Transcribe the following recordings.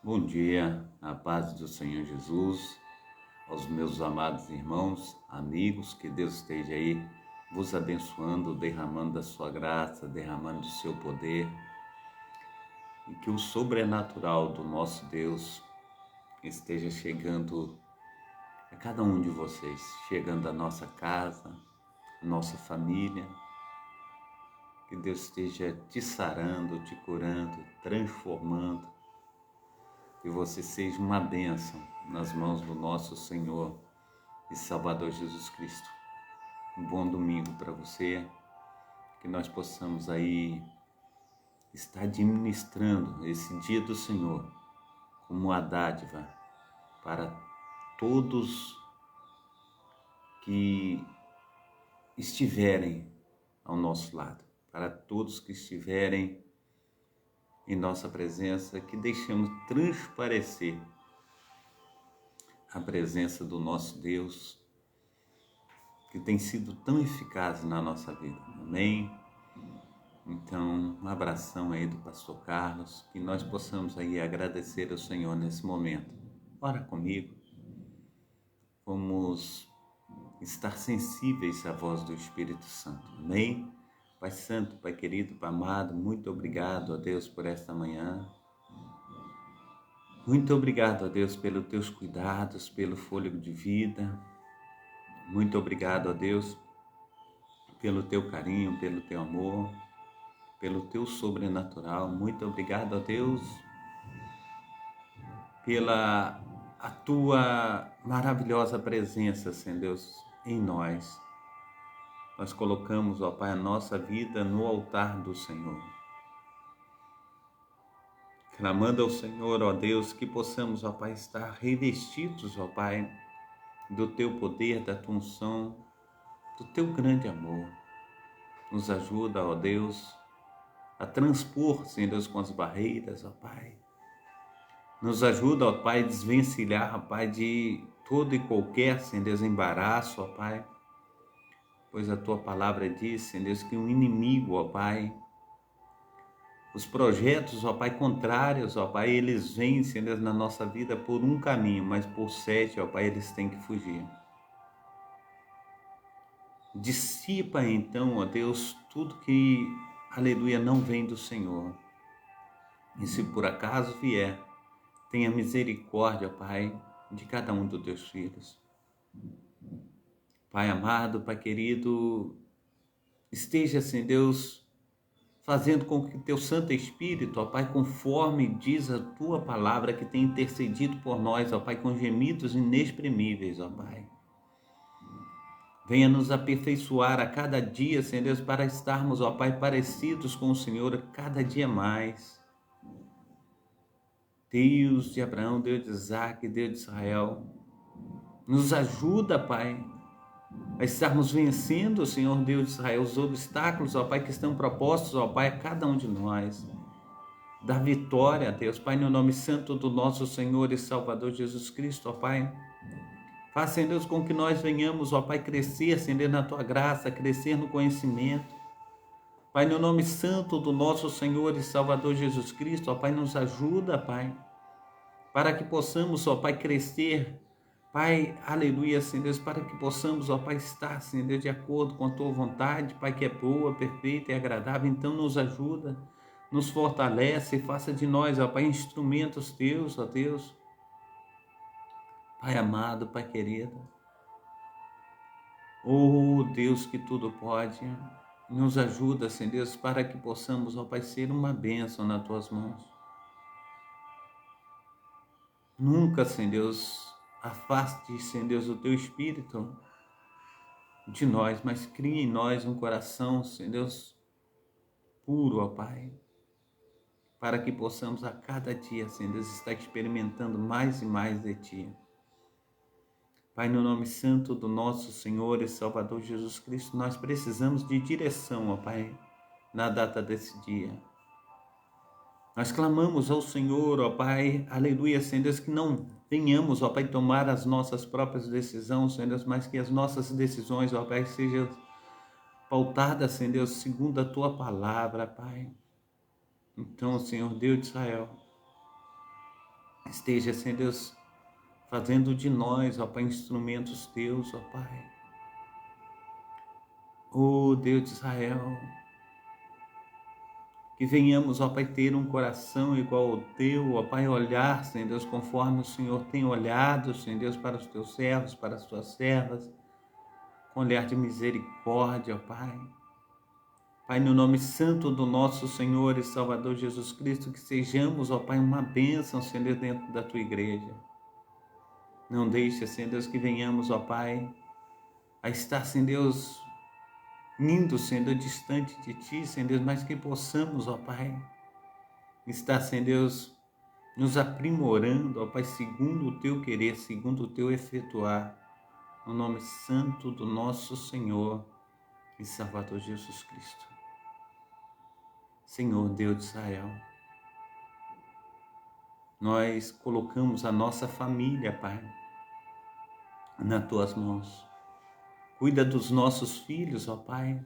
Bom dia, a paz do Senhor Jesus, aos meus amados irmãos, amigos, que Deus esteja aí vos abençoando, derramando da sua graça, derramando do seu poder, e que o sobrenatural do nosso Deus esteja chegando a cada um de vocês, chegando à nossa casa, à nossa família, que Deus esteja te sarando, te curando, transformando, que você seja uma bênção nas mãos do nosso Senhor e Salvador Jesus Cristo. Um bom domingo para você, que nós possamos aí estar administrando esse dia do Senhor como uma dádiva para todos que estiverem ao nosso lado, para todos que estiverem em nossa presença, que deixemos transparecer a presença do nosso Deus, que tem sido tão eficaz na nossa vida. Amém? Então, um abração aí do pastor Carlos, que nós possamos aí agradecer ao Senhor nesse momento. Ora comigo, vamos estar sensíveis à voz do Espírito Santo. Amém? Pai Santo, Pai querido, Pai amado, muito obrigado a Deus por esta manhã. Muito obrigado a Deus pelos teus cuidados, pelo fôlego de vida. Muito obrigado a Deus pelo teu carinho, pelo teu amor, pelo teu sobrenatural. Muito obrigado a Deus pela a tua maravilhosa presença, Senhor Deus, em nós. Nós colocamos, ó Pai, a nossa vida no altar do Senhor, clamando ao Senhor, ó Deus, que possamos, ó Pai, estar revestidos, ó Pai, do teu poder, da tua unção, do teu grande amor. Nos ajuda, ó Deus, a transpor, Senhor Deus, com as barreiras, ó Pai. Nos ajuda, ó Pai, a desvencilhar, ó Pai, de todo e qualquer, Senhor Deus, embaraço, ó Pai. Pois a tua palavra diz, Senhor Deus, que um inimigo, ó Pai, os projetos, ó Pai, contrários, ó Pai, eles vêm, Senhor Deus, na nossa vida por um caminho, mas por 7, ó Pai, eles têm que fugir. Dissipa então, ó Deus, tudo que, aleluia, não vem do Senhor. E se por acaso vier, tenha misericórdia, Pai, de cada um dos teus filhos. Pai amado, Pai querido, esteja, Senhor Deus, fazendo com que teu Santo Espírito, ó Pai, conforme diz a tua palavra, que tem intercedido por nós, ó Pai, com gemidos inexprimíveis, ó Pai. Venha nos aperfeiçoar a cada dia, Senhor Deus, para estarmos, ó Pai, parecidos com o Senhor a cada dia mais. Deus de Abraão, Deus de Isaac, Deus de Israel, nos ajuda, Pai, a estarmos vencendo, Senhor Deus de Israel, os obstáculos, ó Pai, que estão propostos, ó Pai, a cada um de nós. Dá vitória, Deus, Pai, no nome santo do nosso Senhor e Salvador Jesus Cristo, ó Pai. Faça, Senhor Deus, com que nós venhamos, ó Pai, crescer, Senhor, na Tua graça, crescer no conhecimento. Pai, no nome santo do nosso Senhor e Salvador Jesus Cristo, ó Pai, nos ajuda, Pai, para que possamos, ó Pai, crescer, Pai, aleluia, Senhor Deus, para que possamos, ó Pai, estar, Senhor Deus, de acordo com a Tua vontade, Pai, que é boa, perfeita e agradável. Então nos ajuda, nos fortalece e faça de nós, ó Pai, instrumentos Teus, ó Deus. Pai amado, Pai querido, oh Deus que tudo pode, nos ajuda, Senhor Deus, para que possamos, ó Pai, ser uma bênção nas Tuas mãos. Nunca, Senhor Deus, afaste, Senhor Deus, o Teu Espírito de nós, mas crie em nós um coração, Senhor Deus, puro, ó Pai, para que possamos a cada dia, Senhor Deus, estar experimentando mais e mais de Ti. Pai, no nome santo do nosso Senhor e Salvador Jesus Cristo, nós precisamos de direção, ó Pai, na data desse dia. Nós clamamos ao Senhor, ó Pai, aleluia, Senhor Deus, que não venhamos, ó Pai, tomar as nossas próprias decisões, Senhor Deus, mas que as nossas decisões, ó Pai, sejam pautadas, Senhor Deus, segundo a Tua palavra, Pai. Então, Senhor Deus de Israel, esteja, Senhor Deus, fazendo de nós, ó Pai, instrumentos teus, ó Pai. Ó Deus de Israel, que venhamos, ó Pai, ter um coração igual ao teu, ó Pai, olhar, Senhor Deus, conforme o Senhor tem olhado, Senhor Deus, para os teus servos, para as tuas servas, com olhar de misericórdia, ó Pai. Pai, no nome santo do nosso Senhor e Salvador Jesus Cristo, que sejamos, ó Pai, uma bênção, Senhor Deus, dentro da tua igreja. Não deixe, Senhor Deus, que venhamos, ó Pai, a estar, Senhor Deus, indo, Senhor Deus, distante de Ti, Senhor Deus, mas que possamos, ó Pai, estar, Senhor Deus, nos aprimorando, ó Pai, segundo o Teu querer, segundo o Teu efetuar, no nome santo do nosso Senhor e Salvador Jesus Cristo. Senhor Deus de Israel, nós colocamos a nossa família, Pai, nas Tuas mãos. Cuida dos nossos filhos, ó Pai,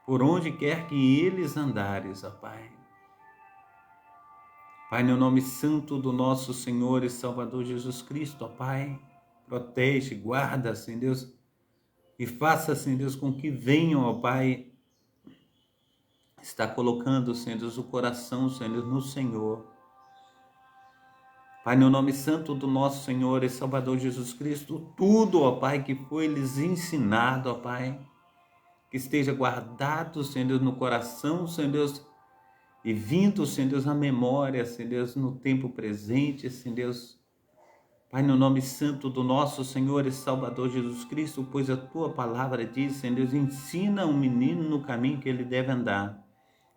por onde quer que eles andares, ó Pai. Pai, no nome santo do nosso Senhor e Salvador Jesus Cristo, ó Pai, protege, guarda, Senhor Deus, e faça, Senhor Deus, com que venham, ó Pai, está colocando, Senhor Deus, o coração, Senhor Deus, no Senhor. Pai, no nome santo do nosso Senhor e Salvador Jesus Cristo, tudo, ó Pai, que foi lhes ensinado, ó Pai, que esteja guardado, Senhor Deus, no coração, Senhor Deus, e vindo, Senhor Deus, à memória, Senhor Deus, no tempo presente, Senhor Deus. Pai, no nome santo do nosso Senhor e Salvador Jesus Cristo, pois a Tua palavra diz, Senhor Deus, ensina um menino no caminho que ele deve andar.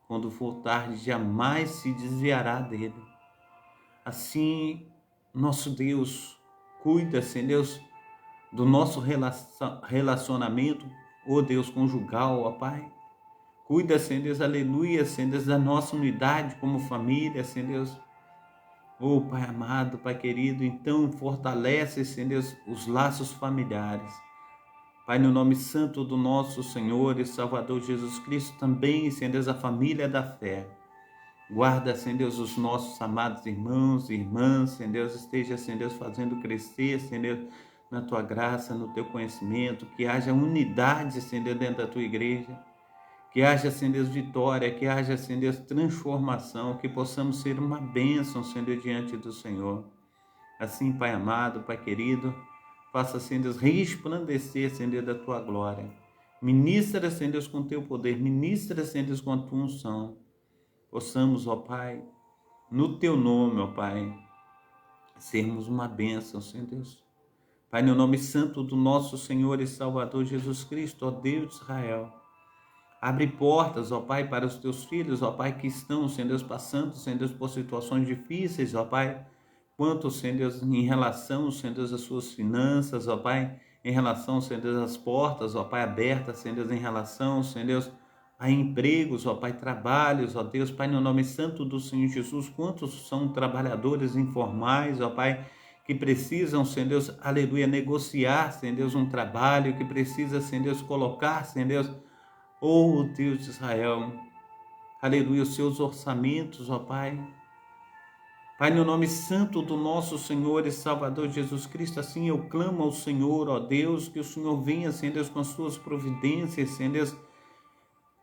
Quando for tarde, jamais se desviará dele. Assim, nosso Deus, cuida, Senhor Deus, do nosso relacionamento, ó Deus, conjugal, ó Pai. Cuida, Senhor Deus, aleluia, Senhor Deus, da nossa unidade como família, Senhor Deus. Ó Pai amado, Pai querido, então fortalece, Senhor Deus, os laços familiares. Pai, no nome santo do nosso Senhor e Salvador Jesus Cristo, também, Senhor Deus, a família da fé. Guarda, Senhor Deus, os nossos amados irmãos e irmãs, Senhor Deus, esteja, Senhor Deus, fazendo crescer, Senhor Deus, na Tua graça, no Teu conhecimento, que haja unidade, Senhor Deus, dentro da Tua igreja, que haja, Senhor Deus, vitória, que haja, Senhor Deus, transformação, que possamos ser uma bênção, Senhor Deus, diante do Senhor. Assim, Pai amado, Pai querido, faça, Senhor Deus, resplandecer, Senhor Deus, da Tua glória. Ministra, Senhor Deus, com Teu poder, ministra, Senhor Deus, com a Tua unção. Possamos, ó Pai, no Teu nome, ó Pai, sermos uma bênção, Senhor Deus. Pai, no nome santo do nosso Senhor e Salvador Jesus Cristo, ó Deus de Israel, abre portas, ó Pai, para os Teus filhos, ó Pai, que estão, Senhor Deus, passando, Senhor Deus, por situações difíceis, ó Pai, quanto, Senhor Deus, em relação, Senhor Deus, às suas finanças, ó Pai, em relação, Senhor Deus, às portas, ó Pai, abertas, Senhor Deus, em relação, Senhor Deus, a empregos, ó Pai, trabalhos, ó Deus, Pai, no nome santo do Senhor Jesus, quantos são trabalhadores informais, ó Pai, que precisam, Senhor Deus, aleluia, negociar, Senhor Deus, um trabalho, que precisa, Senhor Deus, colocar, Senhor Deus, oh Deus de Israel, aleluia, os seus orçamentos, ó Pai. Pai, no nome santo do nosso Senhor e Salvador Jesus Cristo, assim eu clamo ao Senhor, ó Deus, que o Senhor venha, Senhor Deus, com as suas providências, Senhor Deus,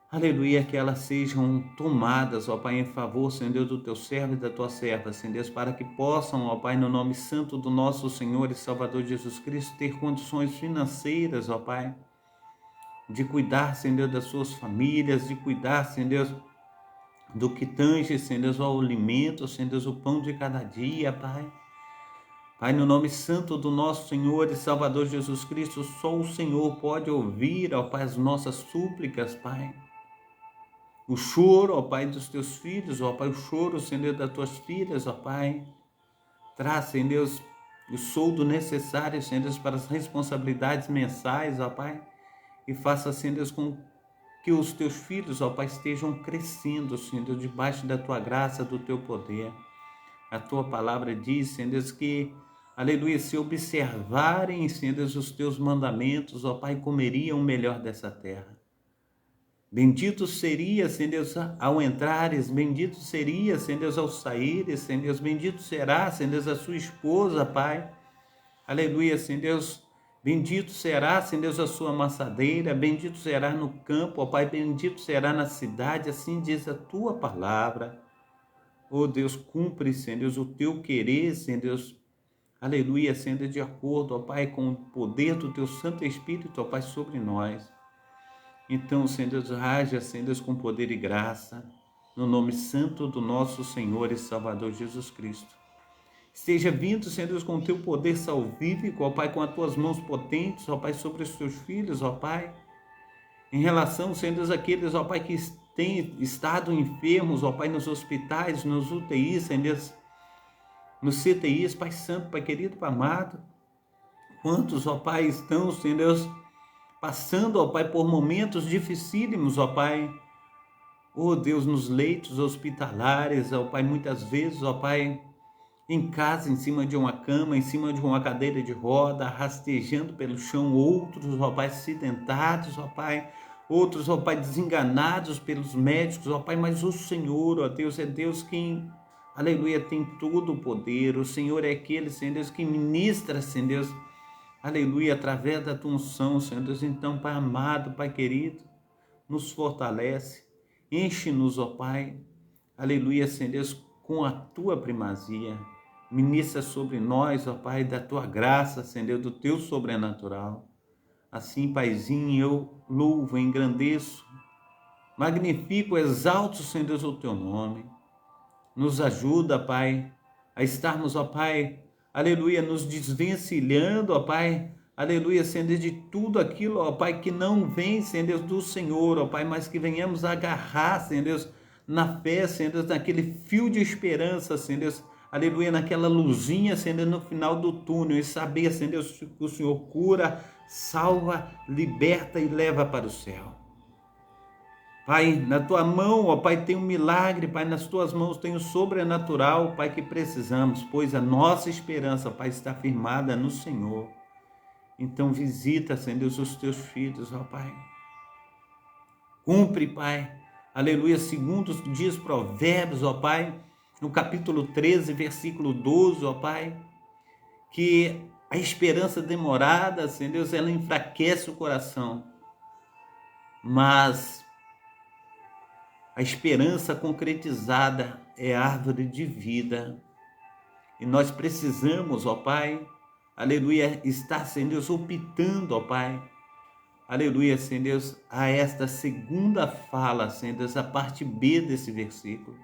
aleluia, que elas sejam tomadas, ó Pai, em favor, Senhor Deus, do Teu servo e da Tua serva, Senhor Deus, para que possam, ó Pai, no nome santo do nosso Senhor e Salvador Jesus Cristo, ter condições financeiras, ó Pai, de cuidar, Senhor Deus, das suas famílias, de cuidar, Senhor Deus, do que tange, Senhor Deus, ao alimento, Senhor Deus, o pão de cada dia, Pai. Pai, no nome santo do nosso Senhor e Salvador Jesus Cristo, só o Senhor pode ouvir, ó Pai, as nossas súplicas, Pai. O choro, ó Pai, dos Teus filhos, ó Pai, o choro, Senhor Deus, das Tuas filhas, ó Pai. Traz, Senhor Deus, o soldo necessário, Senhor Deus, para as responsabilidades mensais, ó Pai. E faça, Senhor Deus, com que os Teus filhos, ó Pai, estejam crescendo, Senhor Deus, debaixo da Tua graça, do Teu poder. A Tua palavra diz, Senhor Deus, que, aleluia, se observarem, Senhor Deus, os Teus mandamentos, ó Pai, comeriam o melhor dessa terra. Bendito seria, Senhor Deus, ao entrares, bendito seria, Senhor Deus, ao saíres, Senhor Deus, bendito será, Senhor Deus, a sua esposa, Pai. Aleluia, Senhor Deus, bendito será, Senhor Deus, a sua amassadeira, bendito será no campo, ó Pai, bendito será na cidade, assim diz a tua palavra. Ó Deus, cumpre, Senhor Deus, o teu querer, Senhor Deus, aleluia, Senhor Deus, de acordo, ó Pai, com o poder do teu Santo Espírito, ó Pai, sobre nós. Então, Senhor Deus, haja, Senhor Deus, com poder e graça, no nome santo do nosso Senhor e Salvador Jesus Cristo. Esteja vindo, Senhor Deus, com o teu poder salvífico, ó Pai, com as tuas mãos potentes, ó Pai, sobre os teus filhos, ó Pai. Em relação, Senhor Deus, àqueles, ó Pai, que têm estado enfermos, ó Pai, nos hospitais, nos UTIs, Senhor Deus, nos CTIs, Pai Santo, Pai querido, Pai amado. Quantos, ó Pai, estão, Senhor Deus, passando, ó Pai, por momentos dificílimos, ó Pai. Ó Deus, nos leitos hospitalares, ó Pai, muitas vezes, ó Pai, em casa, em cima de uma cama, em cima de uma cadeira de roda, rastejando pelo chão, outros, ó Pai, acidentados, ó Pai, outros, ó Pai, desenganados pelos médicos, ó Pai, mas o Senhor, ó Deus, é Deus quem, aleluia, tem todo o poder, o Senhor é aquele, Senhor Deus, que ministra, Senhor Deus, aleluia, através da tua unção, Senhor Deus. Então, Pai amado, Pai querido, nos fortalece, enche-nos, ó Pai, aleluia, Senhor Deus, com a tua primazia, ministra sobre nós, ó Pai, da tua graça, Senhor Deus, do teu sobrenatural. Assim, Paizinho, eu louvo, engrandeço, magnifico, exalto, Senhor Deus, o teu nome. Nos ajuda, Pai, a estarmos, ó Pai, aleluia, nos desvencilhando, ó Pai, aleluia, Senhor Deus, de tudo aquilo, ó Pai, que não vem, Senhor Deus, do Senhor, ó Pai, mas que venhamos agarrar, Senhor Deus, na fé, Senhor Deus, naquele fio de esperança, Senhor Deus, aleluia, naquela luzinha, Senhor Deus, no final do túnel, e saber, Senhor Deus, que o Senhor cura, salva, liberta e leva para o céu. Pai, na tua mão, ó Pai, tem um milagre, Pai, nas tuas mãos tem o sobrenatural, Pai, que precisamos, pois a nossa esperança, Pai, está firmada no Senhor. Então visita, Senhor Deus, os teus filhos, ó Pai. Cumpre, Pai, aleluia, segundo diz Provérbios, ó Pai, no capítulo 13, versículo 12, ó Pai, que a esperança demorada, Senhor Deus, ela enfraquece o coração, mas a esperança concretizada é árvore de vida. E nós precisamos, ó Pai, aleluia, estar, Senhor Deus, optando, ó Pai, aleluia, Senhor Deus, a esta segunda fala, Senhor Deus, a parte B desse versículo.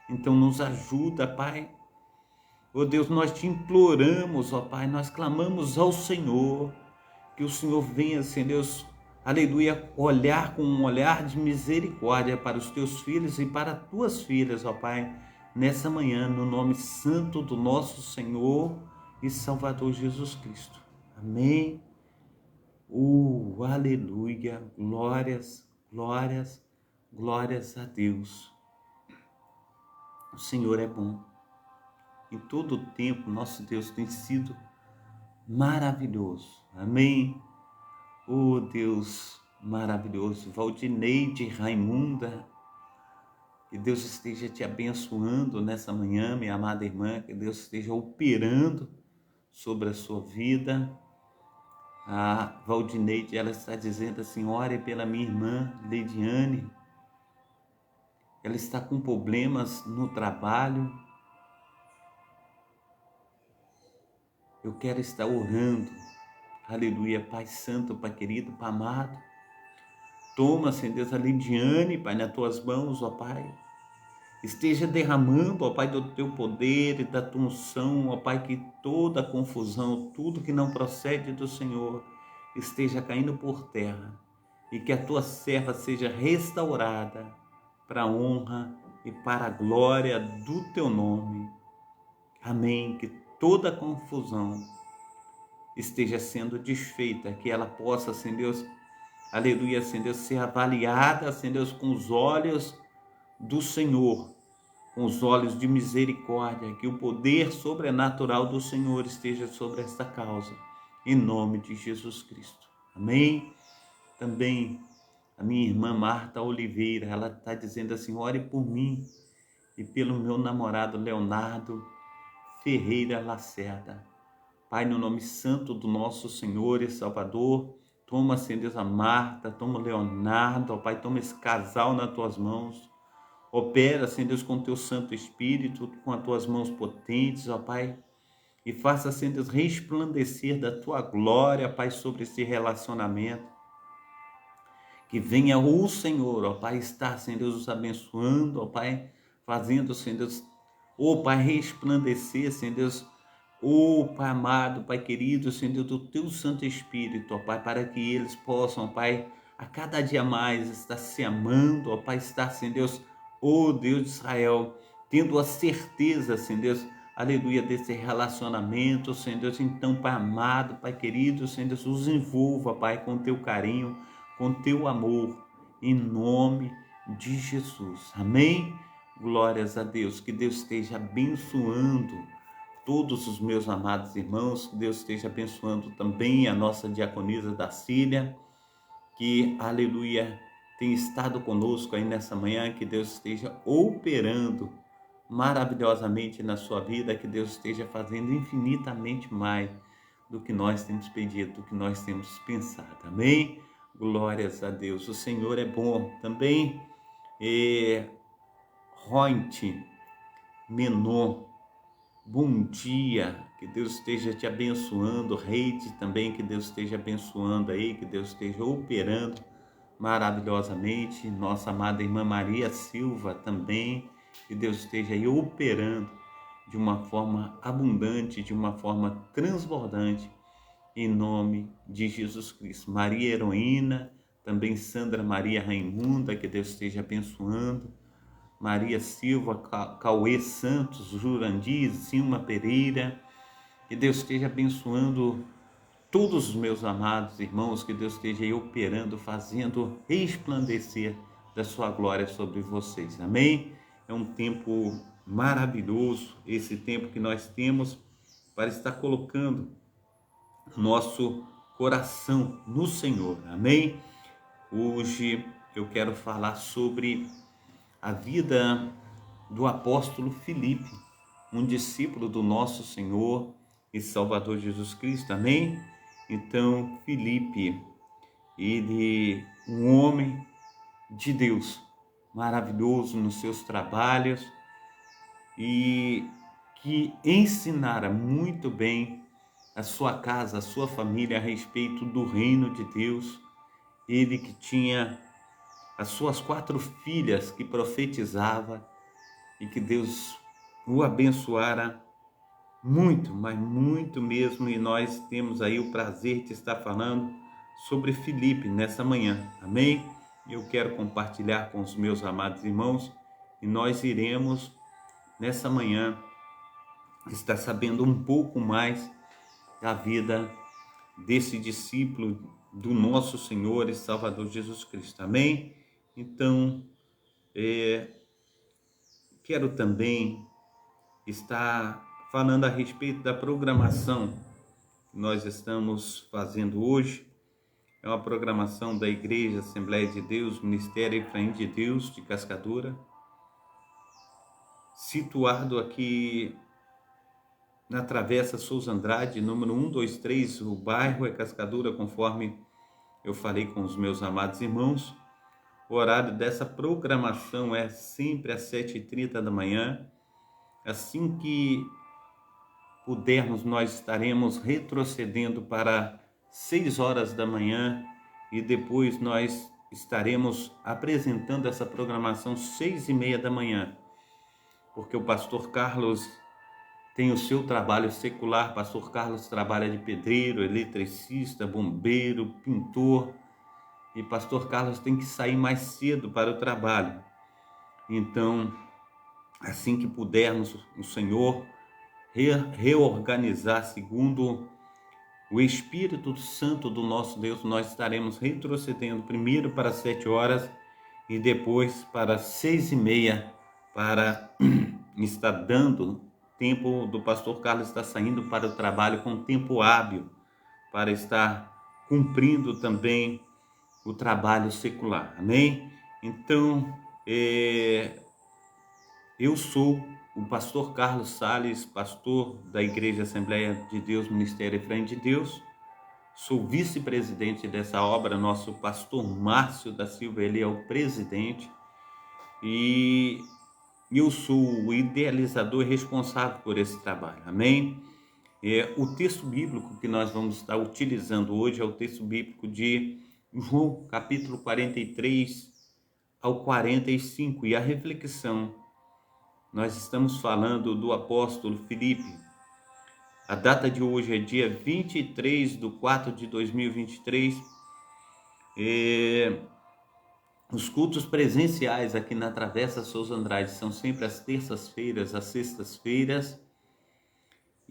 Então nos ajuda, Pai. Ó Deus, nós te imploramos, ó Pai, nós clamamos ao Senhor, que o Senhor venha, Senhor Deus, aleluia, olhar com um olhar de misericórdia para os teus filhos e para as tuas filhas, ó Pai, nessa manhã, no nome santo do nosso Senhor e Salvador Jesus Cristo. Amém. Aleluia, glórias, glórias, glórias a Deus. O Senhor é bom. Em todo o tempo, nosso Deus tem sido maravilhoso. Amém. Deus maravilhoso, Valdineide, Raimunda, que Deus esteja te abençoando nessa manhã, minha amada irmã, que Deus esteja operando sobre a sua vida. A Valdineide, ela está dizendo assim, ore pela minha irmã, Leidiane, ela está com problemas no trabalho, eu quero estar orando. Aleluia, Pai Santo, Pai querido, Pai amado. Toma, Senhor Deus, a Lidiane, Pai, nas tuas mãos, ó Pai. Esteja derramando, ó Pai, do teu poder e da tua unção, ó Pai, que toda confusão, tudo que não procede do Senhor, esteja caindo por terra e que a tua serva seja restaurada para a honra e para a glória do teu nome. Amém. Que toda confusão esteja sendo desfeita, que ela possa, Senhor Deus, aleluia, Senhor Deus, ser avaliada, Senhor Deus, com os olhos do Senhor, com os olhos de misericórdia, que o poder sobrenatural do Senhor esteja sobre esta causa, em nome de Jesus Cristo. Amém? Também, a minha irmã Marta Oliveira, ela está dizendo assim: ore por mim e pelo meu namorado Leonardo Ferreira Lacerda. Pai, no nome santo do nosso Senhor e Salvador, toma, Senhor Deus, a Marta, toma o Leonardo, ó Pai, toma esse casal nas tuas mãos. Opera, Senhor Deus, com o teu Santo Espírito, com as tuas mãos potentes, ó Pai, e faça, Senhor Deus, resplandecer da tua glória, Pai, sobre esse relacionamento. Que venha o Senhor, ó Pai, estar, Senhor Deus, os abençoando, ó Pai, fazendo, Senhor Deus, ó Pai, resplandecer, Senhor Deus, ó Pai amado, Pai querido, Senhor Deus, do teu Santo Espírito, ó Pai, para que eles possam, ó Pai, a cada dia mais estar se amando, ó Pai, estar, Senhor Deus, ó Deus de Israel, tendo a certeza, Senhor Deus, aleluia, desse relacionamento, Senhor Deus. Então, Pai amado, Pai querido, Senhor Deus, os envolva, Pai, com teu carinho, com teu amor, em nome de Jesus. Amém? Glórias a Deus. Que Deus esteja abençoando todos os meus amados irmãos, que Deus esteja abençoando também a nossa diaconisa Dacília, que, aleluia, tem estado conosco aí nessa manhã. Que Deus esteja operando maravilhosamente na sua vida, que Deus esteja fazendo infinitamente mais do que nós temos pedido, do que nós temos pensado. Amém? Glórias a Deus. O Senhor é bom. Também Rointe Menon, bom dia, que Deus esteja te abençoando. Reide também, que Deus esteja abençoando aí, que Deus esteja operando maravilhosamente. Nossa amada irmã Maria Silva também, que Deus esteja aí operando de uma forma abundante, de uma forma transbordante, em nome de Jesus Cristo. Maria Heroína, também Sandra Maria Raimunda, que Deus esteja abençoando. Maria Silva, Cauê Santos, Jurandir, Silma Pereira, que Deus esteja abençoando todos os meus amados irmãos, que Deus esteja aí operando, fazendo resplandecer da sua glória sobre vocês. Amém? É um tempo maravilhoso, esse tempo que nós temos para estar colocando nosso coração no Senhor. Amém? Hoje eu quero falar sobre a vida do apóstolo Filipe, um discípulo do nosso Senhor e Salvador Jesus Cristo. Amém? Então, Filipe, ele, um homem de Deus, maravilhoso nos seus trabalhos e que ensinara muito bem a sua casa, a sua família a respeito do reino de Deus. Ele que tinha as suas 4 filhas que profetizava e que Deus o abençoara muito, mas muito mesmo. E nós temos aí o prazer de estar falando sobre Filipe nessa manhã. Amém? Eu quero compartilhar com os meus amados irmãos e nós iremos nessa manhã estar sabendo um pouco mais da vida desse discípulo do nosso Senhor e Salvador Jesus Cristo. Amém? Então, quero também estar falando a respeito da programação que nós estamos fazendo hoje. É uma programação da Igreja Assembleia de Deus, Ministério Efraim de Deus de Cascadura, situado aqui na Travessa Souza Andrade, número 123, o bairro é Cascadura, conforme eu falei com os meus amados irmãos. O horário dessa programação é sempre às 7h30 da manhã. Assim que pudermos, nós estaremos retrocedendo para 6 horas da manhã e depois nós estaremos apresentando essa programação 6h30 da manhã, porque o pastor Carlos tem o seu trabalho secular. Pastor Carlos trabalha de pedreiro, eletricista, bombeiro, pintor, e pastor Carlos tem que sair mais cedo para o trabalho. Então, assim que pudermos, o Senhor reorganizar segundo o Espírito Santo do nosso Deus, nós estaremos retrocedendo primeiro para 7 horas e depois para 6h30, para estar dando tempo do pastor Carlos estar saindo para o trabalho com tempo hábil, para estar cumprindo também o trabalho secular, amém? Então, eu sou o pastor Carlos Sales, pastor da Igreja Assembleia de Deus, Ministério Efraim de Deus. Sou vice-presidente dessa obra, nosso pastor Márcio da Silva, ele é o presidente, e eu sou o idealizador e responsável por esse trabalho, amém? O texto bíblico que nós vamos estar utilizando hoje é o texto bíblico de João, capítulo 43 ao 45, e a reflexão, nós estamos falando do apóstolo Filipe. A data de hoje é dia 23/4/2023. Os cultos presenciais aqui na Travessa Souza Andrade são sempre às terças-feiras, às sextas-feiras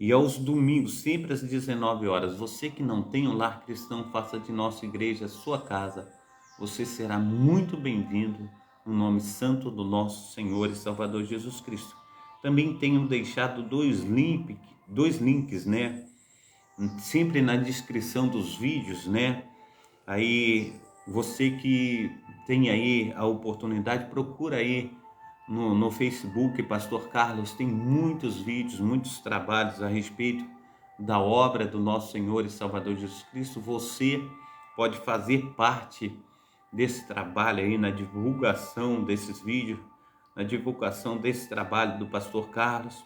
e aos domingos, sempre às 19 horas. Você que não tem um lar cristão, faça de nossa igreja a sua casa. Você será muito bem-vindo no nome santo do nosso Senhor e Salvador Jesus Cristo. Também tenho deixado dois links, né? Sempre na descrição dos vídeos, né? Aí você que tem aí a oportunidade, procura aí no Facebook, Pastor Carlos, tem muitos vídeos, muitos trabalhos a respeito da obra do nosso Senhor e Salvador Jesus Cristo. Você pode fazer parte desse trabalho aí, na divulgação desses vídeos, na divulgação desse trabalho do Pastor Carlos,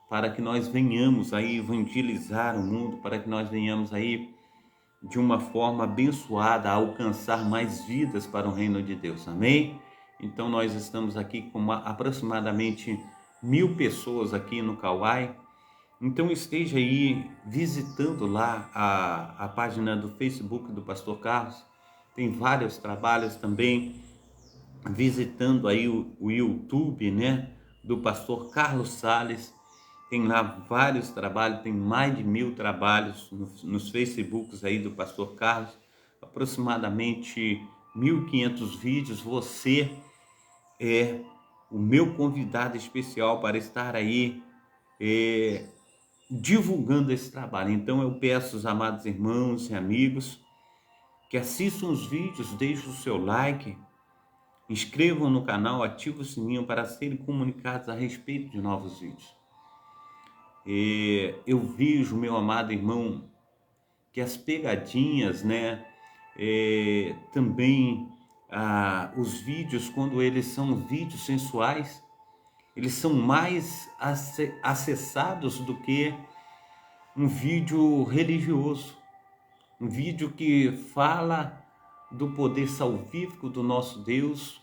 para que nós venhamos aí evangelizar o mundo, para que nós venhamos aí de uma forma abençoada a alcançar mais vidas para o reino de Deus, amém? Então nós estamos aqui com aproximadamente 1000 pessoas aqui no Kauai. Então esteja aí visitando lá a página do Facebook do Pastor Carlos. Tem vários trabalhos também, visitando aí o YouTube, né, do Pastor Carlos Sales. Tem lá vários trabalhos, tem mais de 1000 trabalhos nos Facebooks aí do Pastor Carlos, aproximadamente 1500 vídeos. Você é o meu convidado especial para estar aí divulgando esse trabalho. Então eu peço aos amados irmãos e amigos que assistam os vídeos, deixem o seu like, inscrevam no canal, ativem o sininho para serem comunicados a respeito de novos vídeos. Eu vejo, meu amado irmão, que as pegadinhas, né, também os vídeos, quando eles são vídeos sensuais, eles são mais acessados do que um vídeo religioso, um vídeo que fala do poder salvífico do nosso Deus,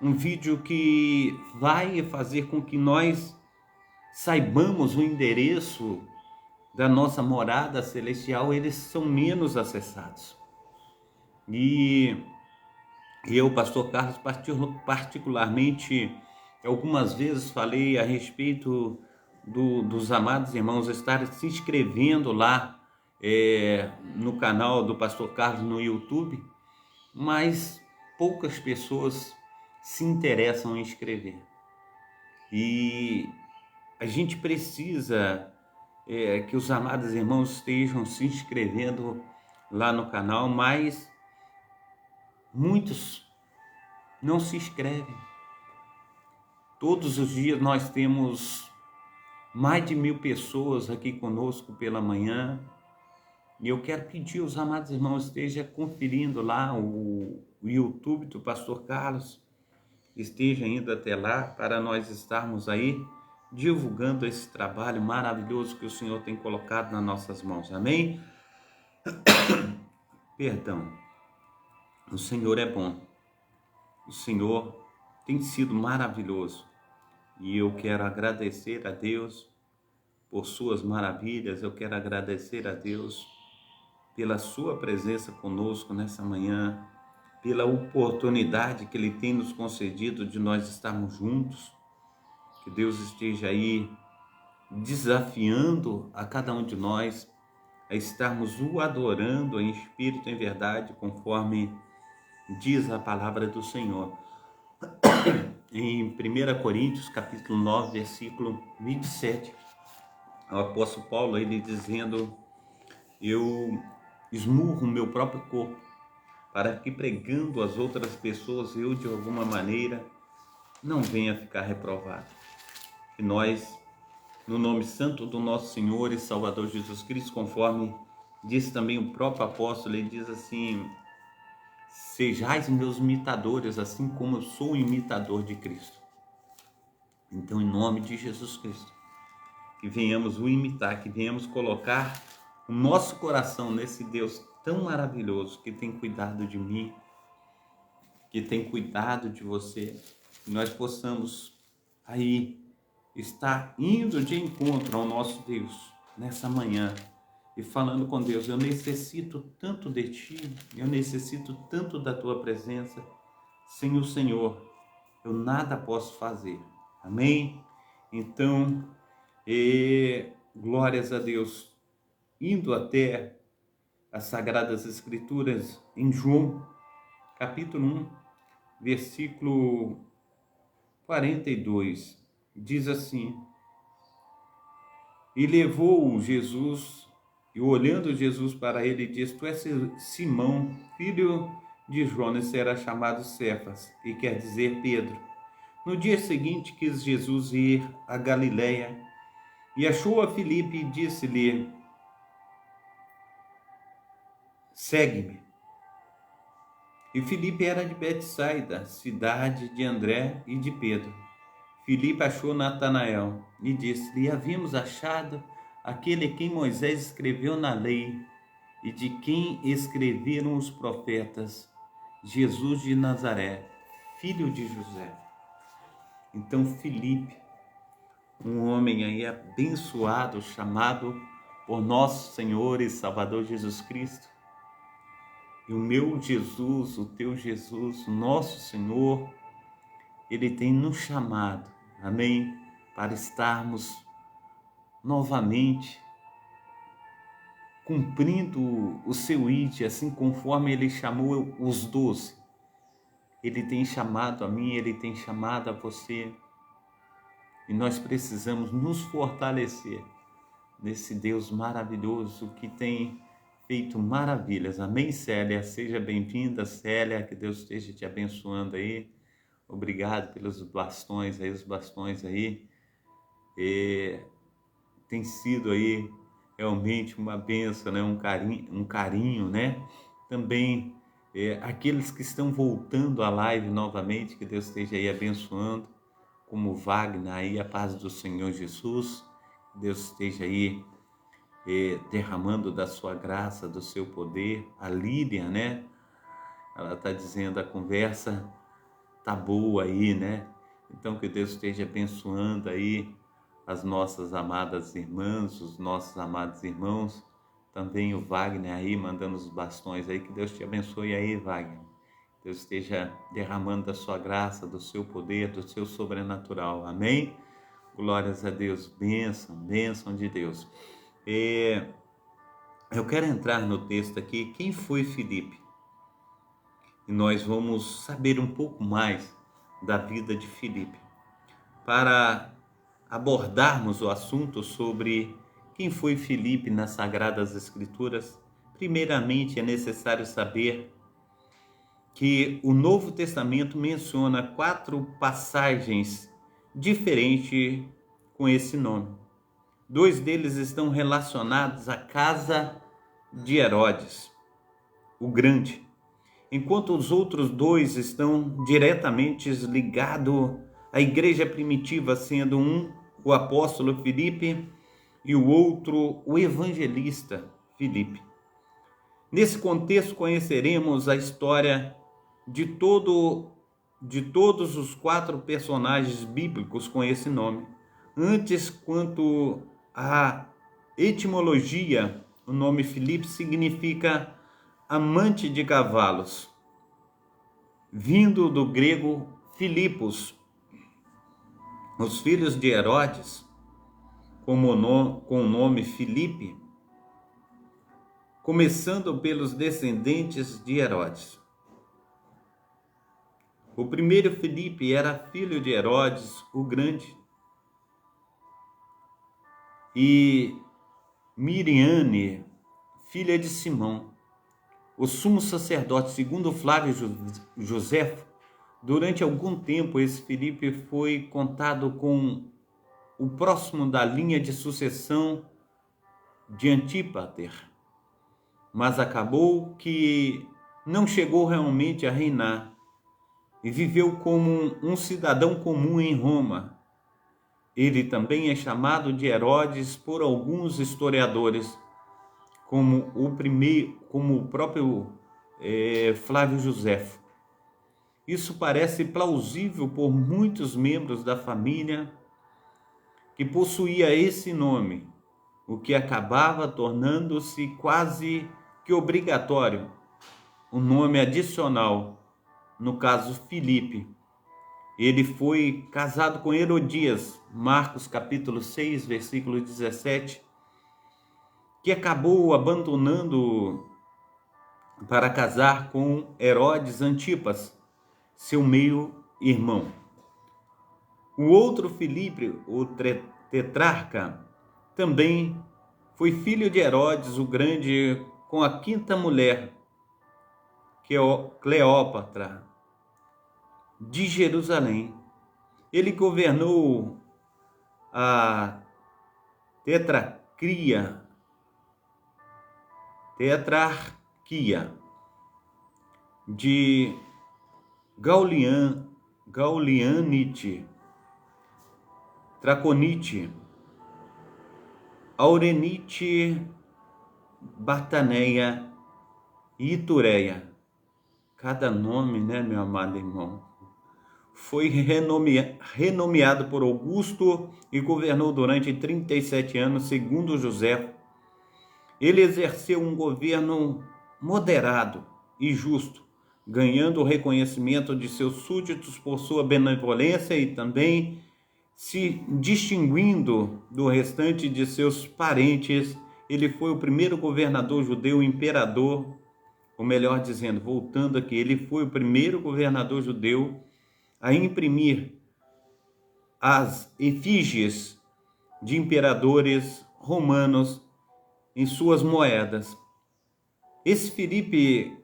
um vídeo que vai fazer com que nós saibamos o endereço da nossa morada celestial. Eles são menos acessados. E eu, pastor Carlos, particularmente, algumas vezes falei a respeito dos amados irmãos estarem se inscrevendo lá no canal do pastor Carlos no YouTube, mas poucas pessoas se interessam em inscrever. E a gente precisa que os amados irmãos estejam se inscrevendo lá no canal, mas muitos não se inscrevem. Todos os dias nós temos mais de 1000 pessoas aqui conosco pela manhã, e eu quero pedir aos amados irmãos, esteja conferindo lá o YouTube do Pastor Carlos, esteja indo até lá para nós estarmos aí divulgando esse trabalho maravilhoso que o Senhor tem colocado nas nossas mãos, amém? Perdão, o Senhor é bom, o Senhor tem sido maravilhoso, e eu quero agradecer a Deus por suas maravilhas. Eu quero agradecer a Deus pela sua presença conosco nessa manhã, pela oportunidade que Ele tem nos concedido de nós estarmos juntos. Que Deus esteja aí desafiando a cada um de nós a estarmos o adorando em espírito e em verdade, conforme diz a palavra do Senhor. Em 1 Coríntios, capítulo 9, versículo 27, o apóstolo Paulo, ele dizendo: eu esmurro o meu próprio corpo para que pregando às outras pessoas eu de alguma maneira não venha ficar reprovado. Que nós, no nome santo do nosso Senhor e Salvador Jesus Cristo, conforme diz também o próprio apóstolo, ele diz assim: sejais meus imitadores, assim como eu sou um imitador de Cristo. Então, em nome de Jesus Cristo, que venhamos o imitar, que venhamos colocar o nosso coração nesse Deus tão maravilhoso que tem cuidado de mim, que tem cuidado de você, que nós possamos aí estar indo de encontro ao nosso Deus nessa manhã e falando com Deus: eu necessito tanto de Ti, eu necessito tanto da Tua presença, sem o Senhor eu nada posso fazer. Amém? Então, glórias a Deus, indo até as Sagradas Escrituras em João, capítulo 1, versículo 42, diz assim: e levou Jesus, e olhando Jesus para ele, diz: tu és Simão, filho de Jonas, será chamado Cefas, e quer dizer Pedro. No dia seguinte quis Jesus ir a Galiléia, e achou a Filipe e disse-lhe: segue-me. E Filipe era de Betsaida, cidade de André e de Pedro. Filipe achou Natanael e disse-lhe: havíamos achado aquele quem Moisés escreveu na lei e de quem escreveram os profetas, Jesus de Nazaré, filho de José. Então Filipe, um homem aí abençoado, chamado por nosso Senhor e Salvador Jesus Cristo, e o meu Jesus, o teu Jesus, o nosso Senhor, Ele tem nos chamado, amém, para estarmos novamente cumprindo o seu ID, assim conforme Ele chamou os 12. Ele tem chamado a mim, Ele tem chamado a você, e nós precisamos nos fortalecer nesse Deus maravilhoso que tem feito maravilhas. Amém, Célia? Seja bem-vinda, Célia, que Deus esteja te abençoando aí. Obrigado pelos bastões aí, os bastões aí. Tem sido aí realmente uma bênção, né? Um carinho, né? Também aqueles que estão voltando à live novamente, que Deus esteja aí abençoando, como o Wagner aí, a paz do Senhor Jesus, Deus esteja aí derramando da sua graça, do seu poder. A Lídia, né? Ela está dizendo: a conversa tá boa aí, né? Então que Deus esteja abençoando aí as nossas amadas irmãs, os nossos amados irmãos. Também o Wagner aí mandando os bastões aí. Que Deus te abençoe aí, Wagner. Deus esteja derramando da sua graça, do seu poder, do seu sobrenatural. Amém? Glórias a Deus. Bênção, bênção de Deus. Eu quero entrar no texto aqui. Quem foi Filipe? E nós vamos saber um pouco mais da vida de Filipe. Para abordarmos o assunto sobre quem foi Filipe nas Sagradas Escrituras, primeiramente é necessário saber que o Novo Testamento menciona 4 passagens diferentes com esse nome. 2 deles estão relacionados à casa de Herodes, o Grande, enquanto os outros 2 estão diretamente ligados à igreja primitiva, sendo um o apóstolo Filipe e o outro o evangelista Filipe. Nesse contexto conheceremos a história de todos os 4 personagens bíblicos com esse nome. Antes, quanto à etimologia, o nome Filipe significa amante de cavalos, vindo do grego Filipos. Os filhos de Herodes, com o nome Filipe, começando pelos descendentes de Herodes. O primeiro Filipe era filho de Herodes, o Grande, e Miriane, filha de Simão. o sumo sacerdote, segundo Flávio Joséfo, durante algum tempo esse Filipe foi contado com o próximo da linha de sucessão de Antípater, mas acabou que não chegou realmente a reinar e viveu como um cidadão comum em Roma. Ele também é chamado de Herodes por alguns historiadores, como o próprio Flávio Joséfo. Isso parece plausível por muitos membros da família que possuía esse nome, o que acabava tornando-se quase que obrigatório, um nome adicional, no caso Filipe. Ele foi casado com Herodias, Marcos capítulo 6, versículo 17, que acabou abandonando para casar com Herodes Antipas, seu meio-irmão. O outro Filipe, o tetrarca, também foi filho de Herodes o Grande com a quinta mulher, Cleópatra, de Jerusalém. Ele governou a tetrarquia de Gaulianite, Traconite, Aurenite, Bataneia e Itureia. Cada nome, né, meu amado irmão? Foi renomeado por Augusto e governou durante 37 anos, segundo José. Ele exerceu um governo moderado e justo, ganhando o reconhecimento de seus súditos por sua benevolência e também se distinguindo do restante de seus parentes. Ele foi o primeiro governador judeu imperador, ou melhor dizendo, voltando aqui, ele foi o primeiro governador judeu a imprimir as efígies de imperadores romanos em suas moedas. Esse Filipe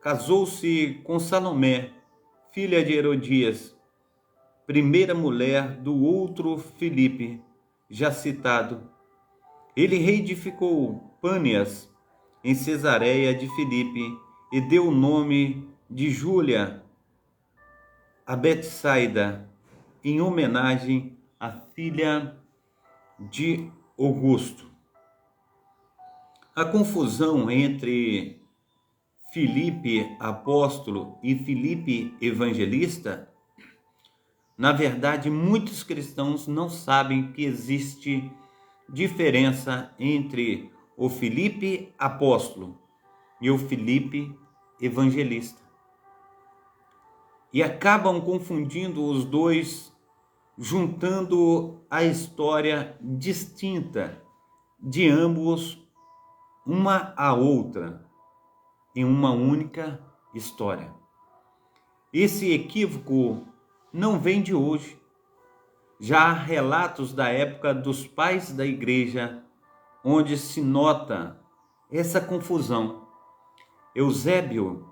casou-se com Salomé, filha de Herodias, primeira mulher do outro Filipe, já citado. Ele reedificou Pâneas em Cesareia de Filipe e deu o nome de Júlia a Betsaida, em homenagem à filha de Augusto. A confusão entre Filipe apóstolo e Filipe evangelista, na verdade, muitos cristãos não sabem que existe diferença entre o Filipe apóstolo e o Filipe evangelista. E acabam confundindo os dois, juntando a história distinta de ambos uma à outra em uma única história. Esse equívoco não vem de hoje. Já há relatos da época dos pais da igreja onde se nota essa confusão. Eusébio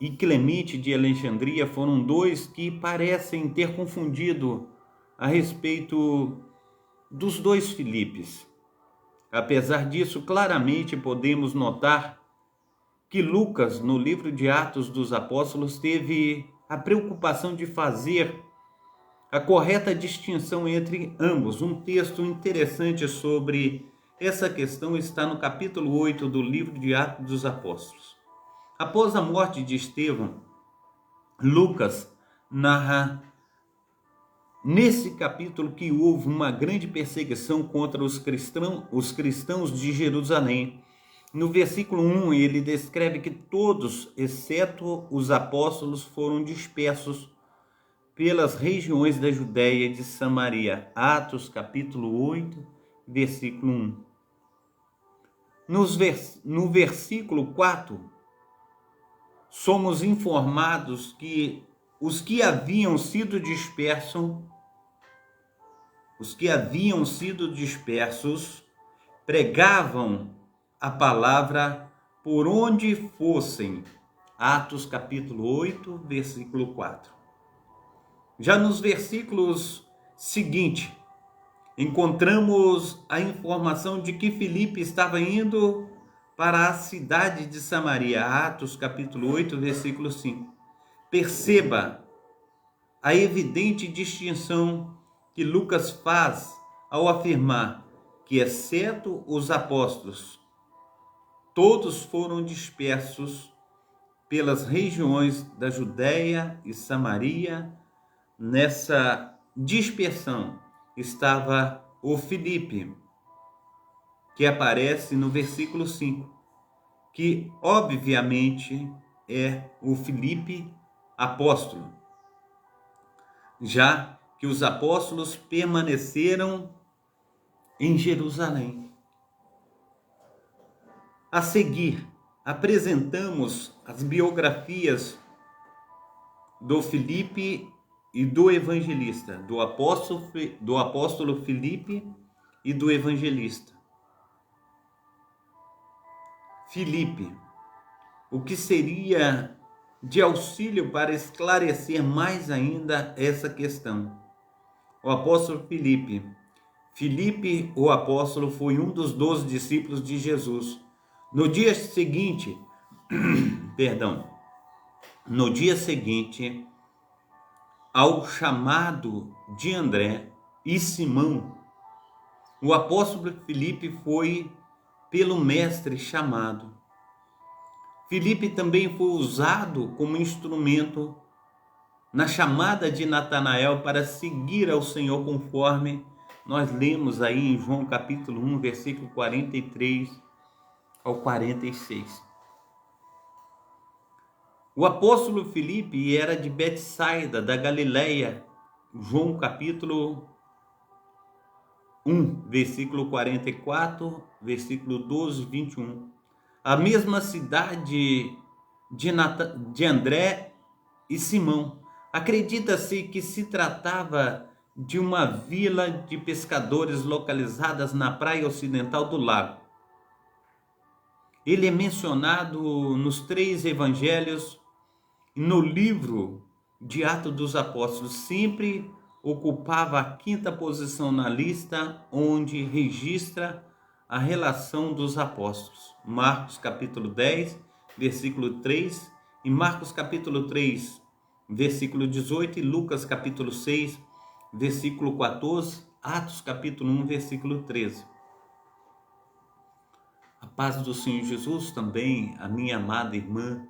e Clemente de Alexandria foram dois que parecem ter confundido a respeito dos dois Filipes. Apesar disso, claramente podemos notar que Lucas, no livro de Atos dos Apóstolos, teve a preocupação de fazer a correta distinção entre ambos. Um texto interessante sobre essa questão está no capítulo 8 do livro de Atos dos Apóstolos. Após a morte de Estevão, Lucas narra nesse capítulo que houve uma grande perseguição contra os cristãos de Jerusalém. No versículo 1, ele descreve que todos, exceto os apóstolos, foram dispersos pelas regiões da Judéia e de Samaria. Atos capítulo 8, versículo 1. No versículo 4, somos informados que os que haviam sido dispersos pregavam a palavra por onde fossem. Atos capítulo 8, versículo 4. Já nos versículos seguintes, encontramos a informação de que Filipe estava indo para a cidade de Samaria. Atos capítulo 8, versículo 5. Perceba a evidente distinção que Lucas faz ao afirmar que, exceto os apóstolos, todos foram dispersos pelas regiões da Judéia e Samaria. Nessa dispersão estava o Filipe, que aparece no versículo 5, que obviamente é o Filipe apóstolo, já que os apóstolos permaneceram em Jerusalém. A seguir, apresentamos as biografias do Filipe e do evangelista, do apóstolo Filipe e do evangelista. Filipe, o que seria de auxílio para esclarecer mais ainda essa questão. O apóstolo Filipe, o apóstolo, foi um dos 12 discípulos de Jesus. No dia seguinte, ao chamado de André e Simão, o apóstolo Filipe foi pelo mestre chamado. Filipe também foi usado como instrumento na chamada de Natanael para seguir ao Senhor, conforme nós lemos aí em João capítulo 1, versículo 43 ao 46. O apóstolo Filipe era de Betsaida, da Galileia. João capítulo 1, versículo 44, versículo 12, 21. A mesma cidade de André e Simão. Acredita-se que se tratava de uma vila de pescadores localizadas na praia ocidental do lago. Ele é mencionado nos 3 evangelhos e no livro de Atos dos Apóstolos. Sempre ocupava a 5ª posição na lista onde registra a relação dos apóstolos. Marcos capítulo 10, versículo 3, e Marcos capítulo 3, versículo 18, e Lucas capítulo 6, versículo 14, Atos capítulo 1, versículo 13. A paz do Senhor Jesus também, a minha amada irmã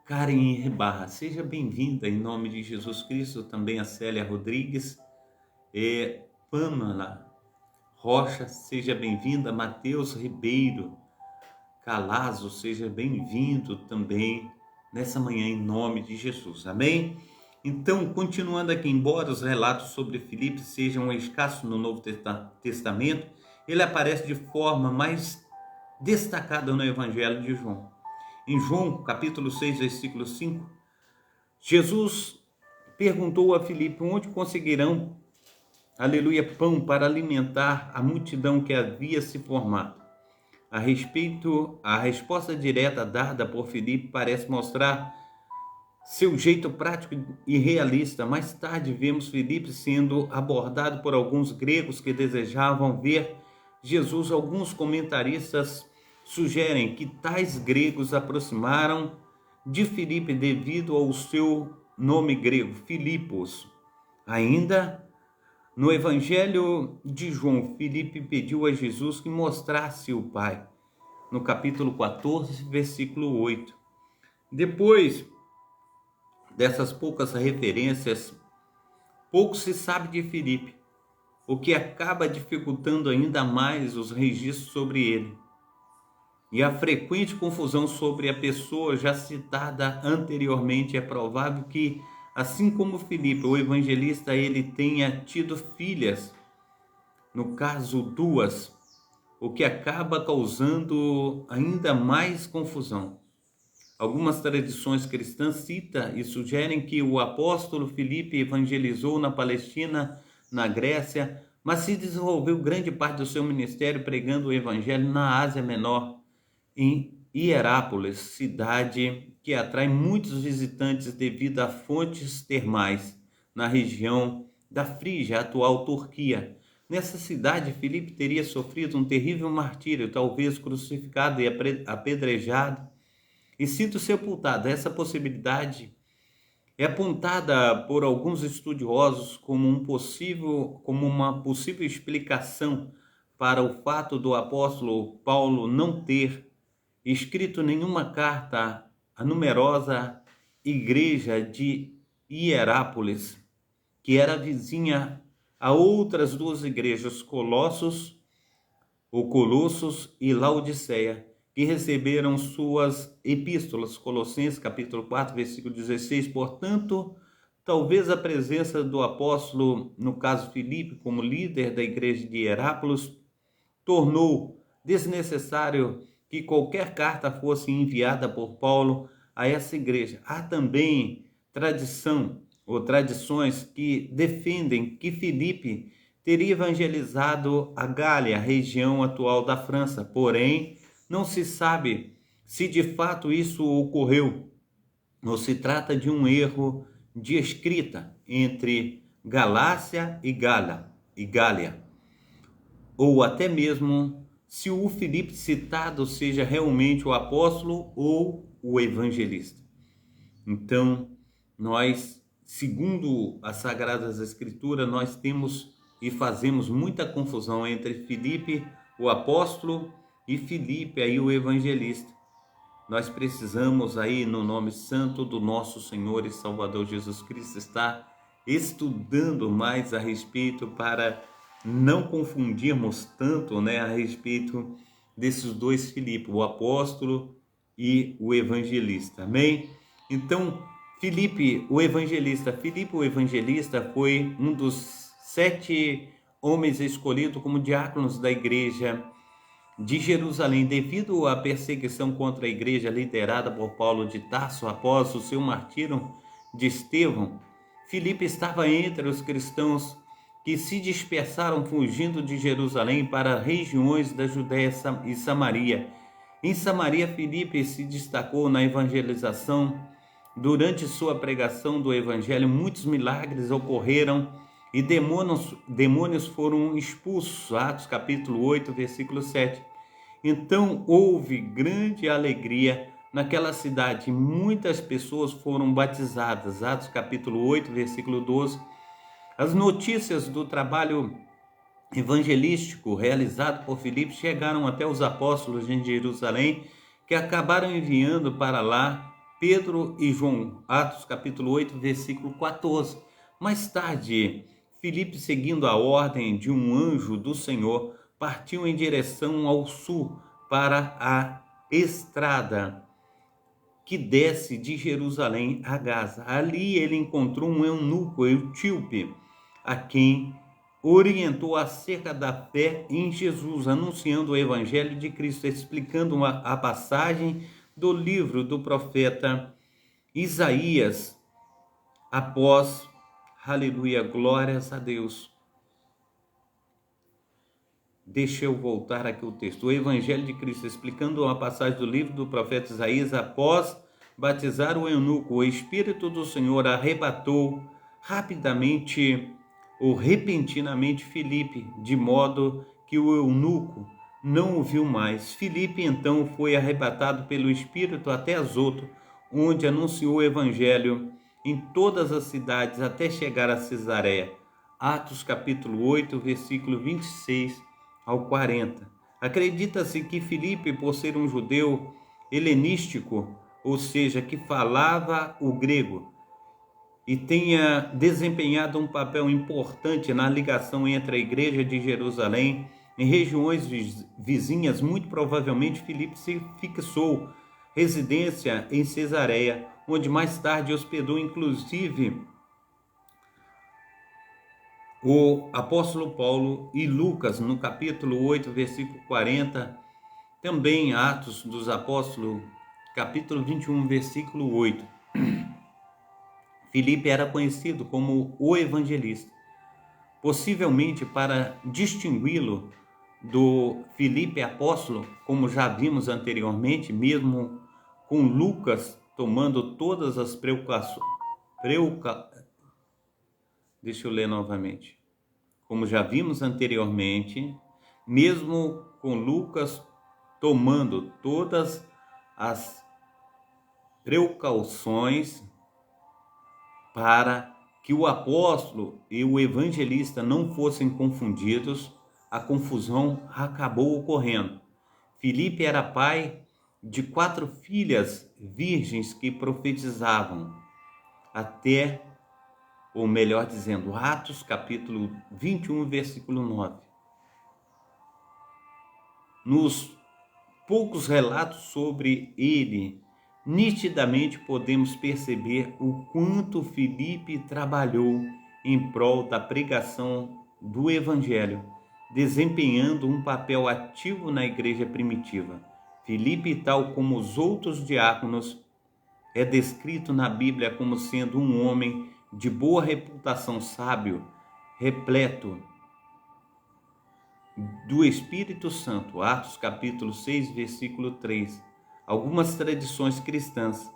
Karen Rebarra, seja bem-vinda em nome de Jesus Cristo. Também a Célia Rodrigues, Pamela Rocha, seja bem-vinda. Mateus Ribeiro Calazo, seja bem-vindo também nessa manhã em nome de Jesus, amém? Então, continuando aqui, embora os relatos sobre Filipe sejam escassos no Novo Testamento, ele aparece de forma mais destacada no Evangelho de João. Em João, capítulo 6, versículo 5, Jesus perguntou a Filipe onde conseguirão, aleluia, pão para alimentar a multidão que havia se formado. A resposta direta dada por Filipe parece mostrar seu jeito prático e realista. Mais tarde vemos Filipe sendo abordado por alguns gregos que desejavam ver Jesus. Alguns comentaristas sugerem que tais gregos aproximaram de Filipe devido ao seu nome grego, Filipos. Ainda no Evangelho de João, Filipe pediu a Jesus que mostrasse o Pai, no capítulo 14, versículo 8. Depois dessas poucas referências, pouco se sabe de Filipe, o que acaba dificultando ainda mais os registros sobre ele. E a frequente confusão sobre a pessoa já citada anteriormente. É provável que, assim como Filipe, o evangelista, ele tenha tido filhas, no caso 2, o que acaba causando ainda mais confusão. Algumas tradições cristãs citam e sugerem que o apóstolo Filipe evangelizou na Palestina, na Grécia, mas se desenvolveu grande parte do seu ministério pregando o evangelho na Ásia Menor, em Hierápolis, cidade que atrai muitos visitantes devido a fontes termais na região da Frígia, atual Turquia. Nessa cidade, Filipe teria sofrido um terrível martírio, talvez crucificado e apedrejado e sido sepultado. Essa possibilidade é apontada por alguns estudiosos como uma possível explicação para o fato do apóstolo Paulo não ter escrito nenhuma carta à numerosa igreja de Hierápolis, que era vizinha a outras duas igrejas, Colossos e Laodiceia, que receberam suas epístolas, Colossenses capítulo 4, versículo 16. Portanto, talvez a presença do apóstolo, no caso Filipe, como líder da igreja de Hierápolis, tornou desnecessário que qualquer carta fosse enviada por Paulo a essa igreja. Há também tradições que defendem que Filipe teria evangelizado a Gália, região atual da França, porém não se sabe se de fato isso ocorreu ou se trata de um erro de escrita entre Galácia e Gália, ou até mesmo se o Filipe citado seja realmente o apóstolo ou o evangelista. Então, nós, segundo as Sagradas Escrituras, nós temos e fazemos muita confusão entre Filipe, o apóstolo, e Filipe, aí o evangelista. Nós precisamos aí, no nome santo do nosso Senhor e Salvador Jesus Cristo, estar estudando mais a respeito para não confundirmos tanto, a respeito desses dois Filipe, o apóstolo e o evangelista. Amém? Então, Filipe o evangelista foi um dos 7 homens escolhidos como diáconos da igreja de Jerusalém, devido à perseguição contra a igreja liderada por Paulo de Tarso após o seu martírio de Estevão. Filipe estava entre os cristãos que se dispersaram fugindo de Jerusalém para regiões da Judéia e Samaria. Em Samaria, Filipe se destacou na evangelização. Durante sua pregação do evangelho, muitos milagres ocorreram e demônios foram expulsos. Atos capítulo 8, versículo 7. Então houve grande alegria naquela cidade. Muitas pessoas foram batizadas. Atos capítulo 8, versículo 12. As notícias do trabalho evangelístico realizado por Filipe chegaram até os apóstolos em Jerusalém, que acabaram enviando para lá Pedro e João. Atos capítulo 8, versículo 14. Mais tarde, Filipe, seguindo a ordem de um anjo do Senhor, partiu em direção ao sul para a estrada que desce de Jerusalém a Gaza. Ali ele encontrou um eunuco etíope, a quem orientou acerca da fé em Jesus, anunciando o evangelho de Cristo, explicando a passagem do livro do profeta Isaías, após, aleluia, glórias a Deus. Deixa eu voltar aqui o texto. O evangelho de Cristo, explicando uma passagem do livro do profeta Isaías, após batizar o eunuco, o Espírito do Senhor arrebatou rapidamente ou repentinamente Filipe, de modo que o eunuco não o viu mais. Filipe então foi arrebatado pelo Espírito até Azoto, onde anunciou o evangelho em todas as cidades até chegar a Cesareia. Atos capítulo 8, versículo 26 ao 40. Acredita-se que Filipe, por ser um judeu helenístico, ou seja, que falava o grego, e tenha desempenhado um papel importante na ligação entre a igreja de Jerusalém em regiões vizinhas, muito provavelmente Filipe se fixou residência em Cesareia, onde mais tarde hospedou inclusive o apóstolo Paulo e Lucas, no capítulo 8, versículo 40, também Atos dos Apóstolos, capítulo 21, versículo 8. Filipe era conhecido como o evangelista, possivelmente para distingui-lo do Filipe apóstolo, como já vimos anteriormente, mesmo com Lucas tomando todas as deixa eu ler novamente. Como já vimos anteriormente, mesmo com Lucas tomando todas as precauções para que o apóstolo e o evangelista não fossem confundidos, a confusão acabou ocorrendo. Filipe era pai de 4 filhas virgens que profetizavam, até, ou melhor dizendo, Atos capítulo 21, versículo 9. Nos poucos relatos sobre ele, nitidamente podemos perceber o quanto Filipe trabalhou em prol da pregação do Evangelho, desempenhando um papel ativo na igreja primitiva. Filipe, tal como os outros diáconos, é descrito na Bíblia como sendo um homem de boa reputação, sábio, repleto do Espírito Santo. Atos capítulo 6, versículo 3. Algumas tradições cristãs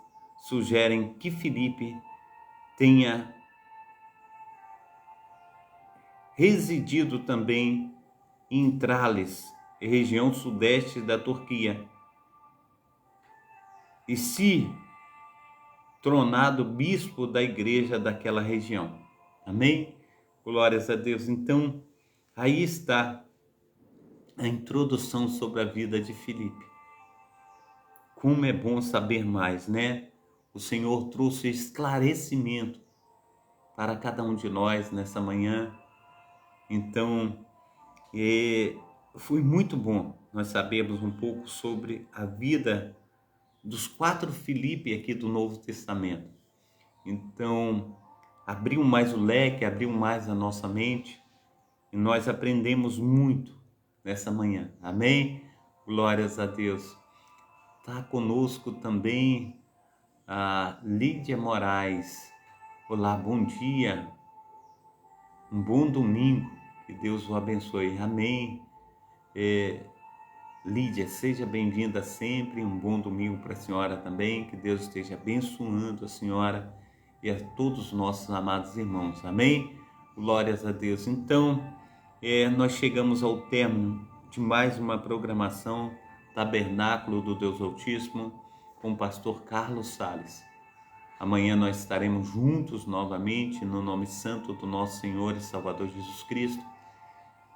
sugerem que Filipe tenha residido também em Trales, região sudeste da Turquia, e se tronado bispo da igreja daquela região. Amém? Glórias a Deus. Então, aí está a introdução sobre a vida de Filipe. Como é bom saber mais, né? O Senhor trouxe esclarecimento para cada um de nós nessa manhã. Então, foi muito bom nós sabermos um pouco sobre a vida dos 4 Filipe aqui do Novo Testamento. Então, abriu mais o leque, abriu mais a nossa mente e nós aprendemos muito nessa manhã. Amém? Glórias a Deus. Está conosco também a Lídia Moraes. Olá, bom dia. Um bom domingo. Que Deus o abençoe. Amém. Lídia, seja bem-vinda sempre. Um bom domingo para a senhora também. Que Deus esteja abençoando a senhora e a todos os nossos amados irmãos. Amém? Glórias a Deus. Então, nós chegamos ao término de mais uma programação Tabernáculo do Deus Altíssimo com o pastor Carlos Sales. Amanhã nós estaremos juntos novamente no nome santo do nosso Senhor e Salvador Jesus Cristo.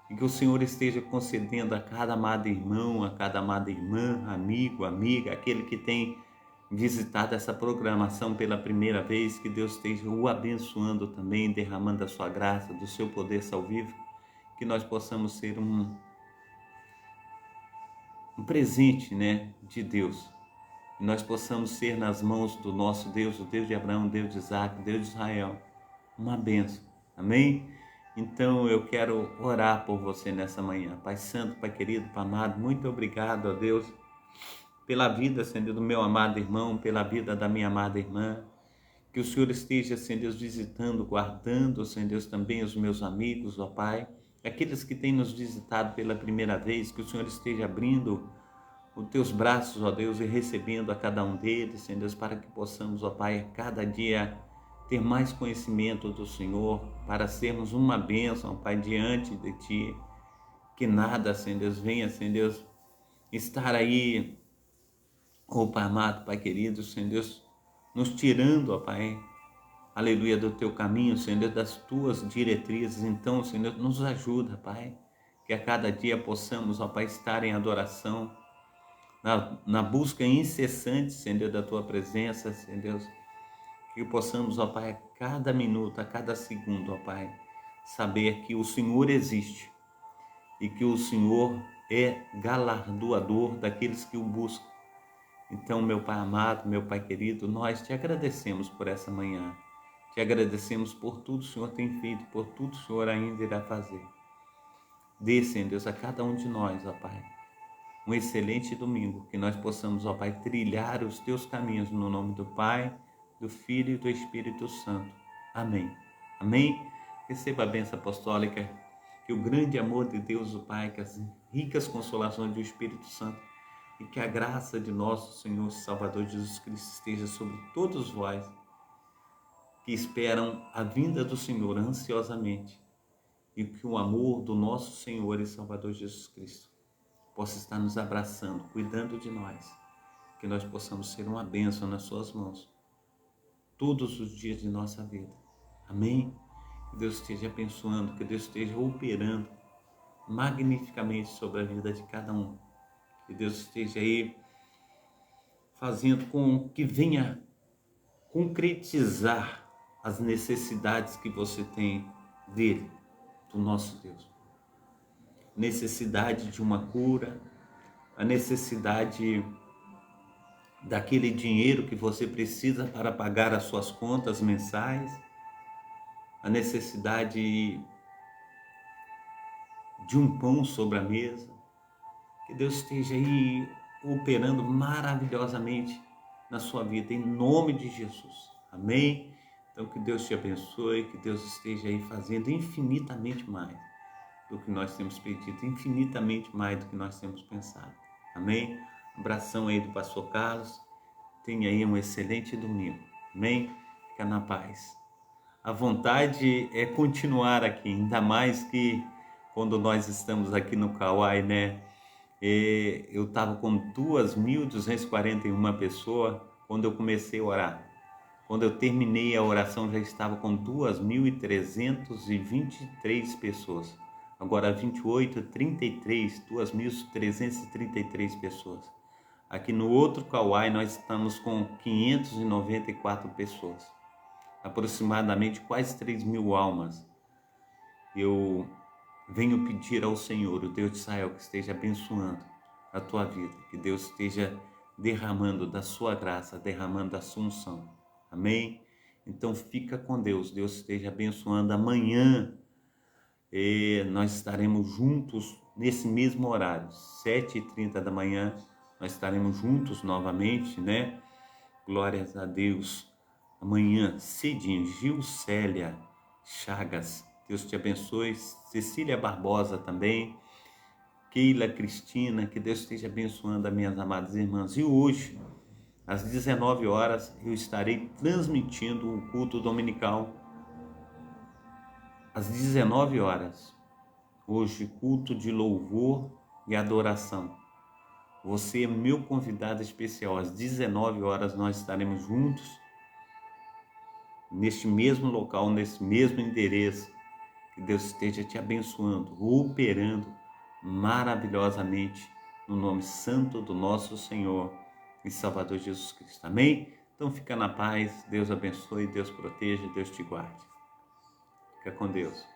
E que o Senhor esteja concedendo a cada amado irmão, a cada amada irmã, amigo, amiga, aquele que tem visitado essa programação pela primeira vez, que Deus esteja o abençoando também, derramando a sua graça, do seu poder salvífico, que nós possamos ser um presente, né, de Deus. Que nós possamos ser nas mãos do nosso Deus, o Deus de Abraão, o Deus de Isaac, o Deus de Israel, uma bênção. Amém? Então eu quero orar por você nessa manhã. Pai Santo, Pai querido, Pai amado, muito obrigado a Deus pela vida, Senhor, do meu amado irmão, pela vida da minha amada irmã. Que o Senhor esteja, Senhor Deus, visitando, guardando, Senhor Deus, também os meus amigos, ó Pai. Aqueles que têm nos visitado pela primeira vez, que o Senhor esteja abrindo os teus braços, ó Deus, e recebendo a cada um deles, Senhor Deus, para que possamos, ó Pai, a cada dia ter mais conhecimento do Senhor, para sermos uma bênção, ó Pai, diante de Ti. Que nada, Senhor Deus, venha, Senhor Deus, estar aí, ó Pai amado, Pai querido, Senhor Deus, nos tirando, ó Pai, aleluia, do Teu caminho, Senhor Deus, das Tuas diretrizes. Então, Senhor Deus, nos ajuda, Pai, que a cada dia possamos, ó Pai, estar em adoração, na busca incessante, Senhor Deus, da Tua presença, Senhor Deus, que possamos, ó Pai, a cada minuto, a cada segundo, ó Pai, saber que o Senhor existe e que o Senhor é galardoador daqueles que o buscam. Então, meu Pai amado, meu Pai querido, nós Te agradecemos por essa manhã, Te agradecemos por tudo que o Senhor tem feito, por tudo que o Senhor ainda irá fazer. Dê, Senhor Deus, a cada um de nós, ó Pai, um excelente domingo, que nós possamos, ó Pai, trilhar os Teus caminhos no nome do Pai, do Filho e do Espírito Santo. Amém. Amém. Receba a bênção apostólica que o grande amor de Deus o Pai, que as ricas consolações do Espírito Santo e que a graça de nosso Senhor e Salvador Jesus Cristo esteja sobre todos vós que esperam a vinda do Senhor ansiosamente e que o amor do nosso Senhor e Salvador Jesus Cristo possa estar nos abraçando, cuidando de nós, que nós possamos ser uma bênção nas suas mãos todos os dias de nossa vida. Amém? Que Deus esteja abençoando, que Deus esteja operando magnificamente sobre a vida de cada um. Que Deus esteja aí fazendo com que venha concretizar as necessidades que você tem dele, do nosso Deus. Necessidade de uma cura, a necessidade daquele dinheiro que você precisa para pagar as suas contas mensais, a necessidade de um pão sobre a mesa. Que Deus esteja aí operando maravilhosamente na sua vida, em nome de Jesus. Amém? Então que Deus te abençoe, que Deus esteja aí fazendo infinitamente mais do que nós temos pedido, infinitamente mais do que nós temos pensado. Amém? Abração aí do pastor Carlos. Tenha aí um excelente domingo. Amém? Fica na paz. A vontade é continuar aqui, ainda mais que quando nós estamos aqui no Kauai, né? Eu estava com 2.241 pessoas quando eu comecei a orar. Quando eu terminei a oração, já estava com 2.323 pessoas. Agora 2.333 pessoas. Aqui no outro Kauai nós estamos com 594 pessoas. Aproximadamente quase 3.000 almas. Eu venho pedir ao Senhor, o Deus de Israel, que esteja abençoando a tua vida, que Deus esteja derramando da sua graça, derramando da sua unção. Amém? Então fica com Deus, Deus esteja abençoando. Amanhã nós estaremos juntos nesse mesmo horário, 7h30 da manhã, nós estaremos juntos novamente, né? Glórias a Deus. Amanhã, cedinho, Gilcélia Chagas, Deus te abençoe. Cecília Barbosa também, Keila Cristina, que Deus esteja abençoando as minhas amadas irmãs. E hoje, às 19 horas, eu estarei transmitindo o culto dominical. Às 19 horas, hoje, culto de louvor e adoração. Você é meu convidado especial. Às 19 horas nós estaremos juntos, neste mesmo local, nesse mesmo endereço. Que Deus esteja te abençoando, operando maravilhosamente no nome santo do nosso Senhor e Salvador Jesus Cristo. Amém? Então fica na paz, Deus abençoe, Deus proteja, Deus te guarde. Fica com Deus.